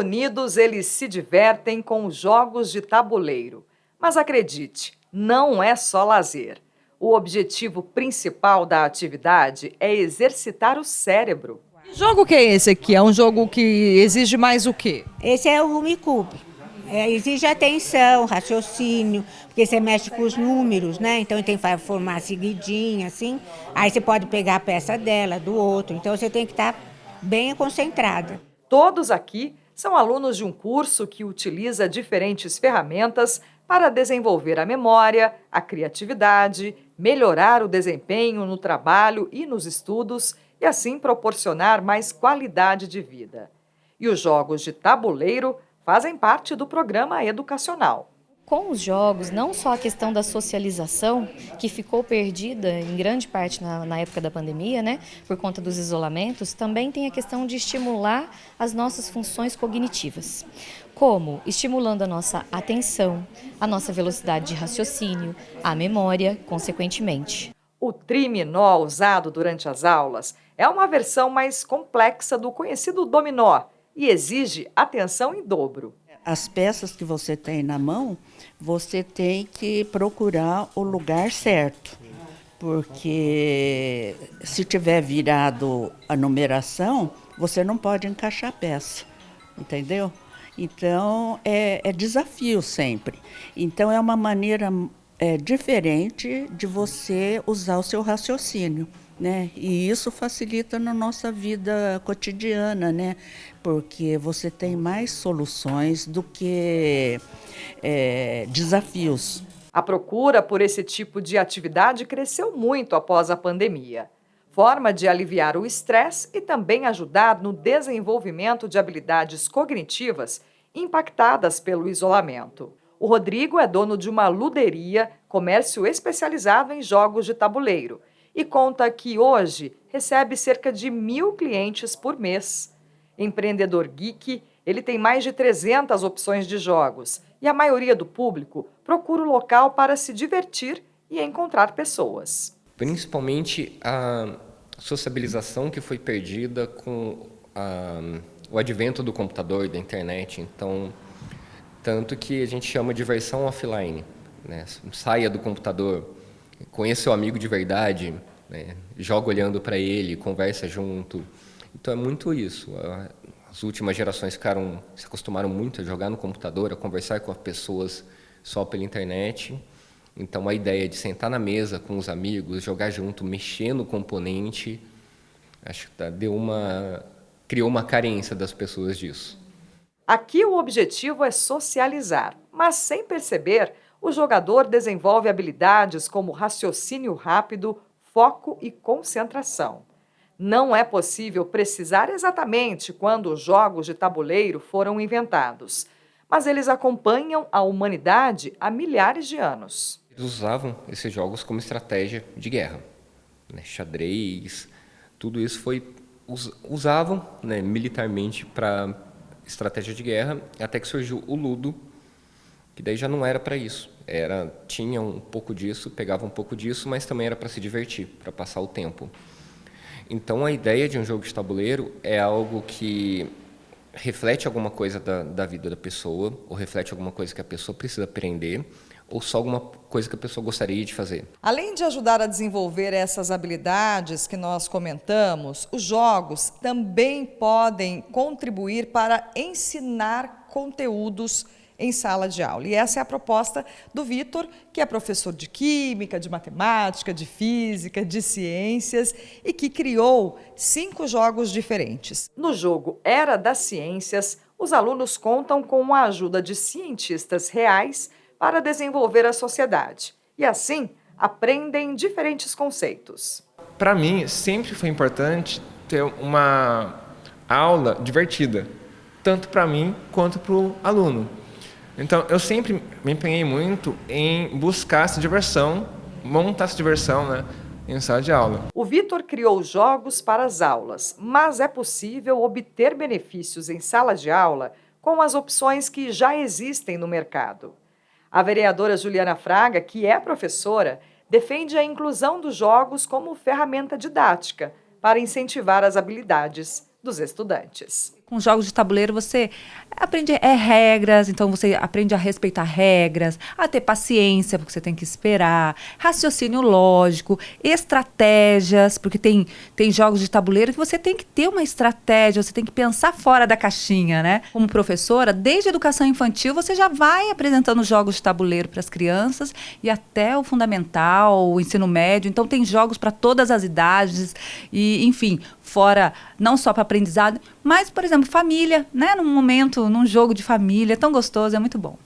Reunidos, eles se divertem com os jogos de tabuleiro. Mas acredite, não é só lazer. O objetivo principal da atividade é exercitar o cérebro. Que jogo que é esse aqui? É um jogo que exige mais o quê? Esse é o Rummikub. Exige atenção, raciocínio, porque você mexe com os números, né? Então tem que formar seguidinha, assim. Aí você pode pegar a peça dela, do outro. Então você tem que estar bem concentrada. Todos aqui são alunos de um curso que utiliza diferentes ferramentas para desenvolver a memória, a criatividade, melhorar o desempenho no trabalho e nos estudos e assim proporcionar mais qualidade de vida. E os jogos de tabuleiro fazem parte do programa educacional. Com os jogos, não só a questão da socialização, que ficou perdida em grande parte na época da pandemia, né, por conta dos isolamentos, também tem a questão de estimular as nossas funções cognitivas. Como? Estimulando a nossa atenção, a nossa velocidade de raciocínio, a memória, consequentemente. O triminó usado durante as aulas é uma versão mais complexa do conhecido dominó e exige atenção em dobro. As peças que você tem na mão, você tem que procurar o lugar certo, porque se tiver virado a numeração, você não pode encaixar a peça, entendeu? Então, é desafio sempre. Então, é uma maneira diferente de você usar o seu raciocínio, né? E isso facilita na nossa vida cotidiana, né? Porque você tem mais soluções do que desafios. A procura por esse tipo de atividade cresceu muito após a pandemia. Forma de aliviar o estresse e também ajudar no desenvolvimento de habilidades cognitivas impactadas pelo isolamento. O Rodrigo é dono de uma luderia, comércio especializado em jogos de tabuleiro, e conta que hoje recebe cerca de 1.000 clientes por mês. Empreendedor geek, ele tem mais de 300 opções de jogos e a maioria do público procura o local para se divertir e encontrar pessoas. Principalmente a sociabilização que foi perdida com o advento do computador, da internet. Então, tanto que a gente chama de versão offline, né? Saia do computador, conheça seu amigo de verdade, né? Joga olhando para ele, conversa junto. Então é muito isso. As últimas gerações se acostumaram muito a jogar no computador, a conversar com as pessoas só pela internet. Então a ideia de sentar na mesa com os amigos, jogar junto, mexer no componente, acho que criou uma carência das pessoas disso. Aqui o objetivo é socializar, mas sem perceber, o jogador desenvolve habilidades como raciocínio rápido, foco e concentração. Não é possível precisar exatamente quando os jogos de tabuleiro foram inventados, mas eles acompanham a humanidade há milhares de anos. Eles usavam esses jogos como estratégia de guerra, né? Xadrez, tudo isso usavam, né, militarmente para estratégia de guerra, até que surgiu o Ludo, que daí já não era para isso. Tinha um pouco disso, pegava um pouco disso, mas também era para se divertir, para passar o tempo. Então a ideia de um jogo de tabuleiro é algo que reflete alguma coisa da vida da pessoa, ou reflete alguma coisa que a pessoa precisa aprender, ou só alguma coisa que a pessoa gostaria de fazer. Além de ajudar a desenvolver essas habilidades que nós comentamos, os jogos também podem contribuir para ensinar conteúdos em sala de aula. E essa é a proposta do Vitor, que é professor de química, de matemática, de física, de ciências e que criou 5 jogos diferentes. No jogo Era das Ciências, os alunos contam com a ajuda de cientistas reais para desenvolver a sociedade. E assim, aprendem diferentes conceitos. Para mim, sempre foi importante ter uma aula divertida, tanto para mim quanto para o aluno. Então, eu sempre me empenhei muito em buscar essa diversão, montar essa diversão, né, em sala de aula. O Vitor criou jogos para as aulas, mas é possível obter benefícios em sala de aula com as opções que já existem no mercado. A vereadora Juliana Fraga, que é professora, defende a inclusão dos jogos como ferramenta didática para incentivar as habilidades dos estudantes. Com jogos de tabuleiro você aprende regras, então você aprende a respeitar regras, a ter paciência, porque você tem que esperar, raciocínio lógico, estratégias, porque tem jogos de tabuleiro que você tem que ter uma estratégia, você tem que pensar fora da caixinha, né? Como professora, desde a educação infantil, você já vai apresentando jogos de tabuleiro para as crianças e até o fundamental, o ensino médio. Então, tem jogos para todas as idades e, enfim, fora não só para aprendizado, mas, por exemplo, família, né? Num momento, num jogo de família, é tão gostoso, é muito bom.